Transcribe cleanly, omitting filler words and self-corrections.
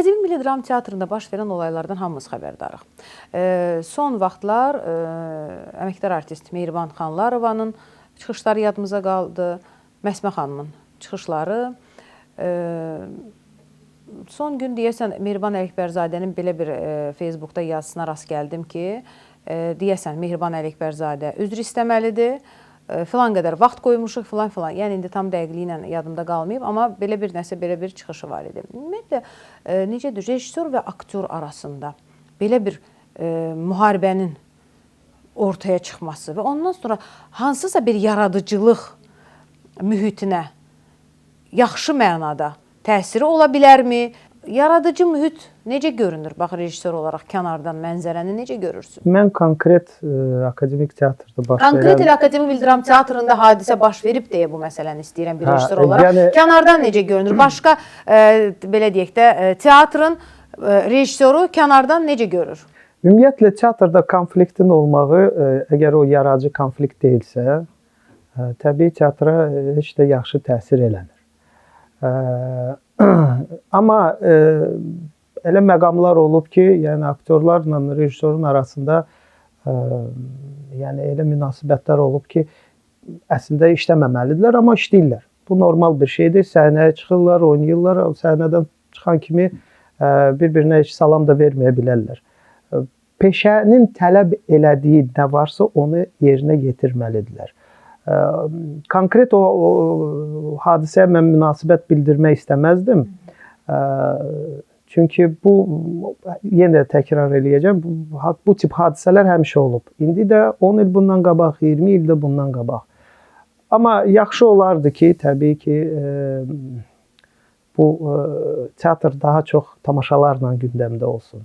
Akademik Milli Dram Teatrında baş verən olaylardan hamımız xəbərdarıq. Son vaxtlar əməkdar artist Mehriban Xanlarovanın çıxışları yadımıza qaldı. Məsmə xanımın çıxışları. Son gün deyəsən Mehriban Ələkbərzadənin belə bir Facebookda yazısına rast gəldim ki, deyəsən Mehriban Ələkbərzadə üzr istəməlidir. Filan qədər vaxt qoymuşuq, filan. Yəni, indi tam dəqiqliyi ilə yadımda qalmayıb, amma belə bir nəsə, belə bir çıxışı var idi. Ümumiyyətlə, necədir, rejissor və aktyor arasında belə bir müharibənin ortaya çıxması və ondan sonra hansısa bir yaradıcılıq mühitinə yaxşı mənada təsiri ola bilərmi? Yaradıcı mühit necə görünür? Bax, rejissor olaraq kənardan mənzərəni necə görürsün? Mən konkret akademik teatrda baş verən... Konkret elə Akademik Milli Dram Teatrında hadisə baş verib deyə bu məsələni istəyirəm bir rejissor olaraq. Yəni, kənardan necə görünür? Başqa, belə deyək də, teatrın rejissoru kənardan necə görür? Ümumiyyətlə, teatrda konfliktin olmağı, əgər o yaradıcı konflikt deyilsə, təbii teatra heç də yaxşı təsir eləmir. Amma elə məqamlar olub ki, yəni aktyorlarla rejissorun arasında yəni elə münasibətlər olub ki, əslində işləməməlidirlər, amma işləyirlər. Bu normal bir şeydir. Səhnəyə çıxırlar, oynayırlar, səhnədən çıxan kimi bir-birinə heç salam da verməyə bilərlər. Peşənin tələb elədiyi nə varsa onu yerinə yetirməlidirlər. Konkret o hadisəyə mən münasibət bildirmək istəməzdim. Çünki bu, yenə təkrar eləyəcəm, bu tip hadisələr həmişə olub. İndi də 10 il bundan qabaq, 20 il də bundan qabaq. Amma yaxşı olardı ki, təbii ki, bu teatr daha çox tamaşalarla gündəmdə olsun.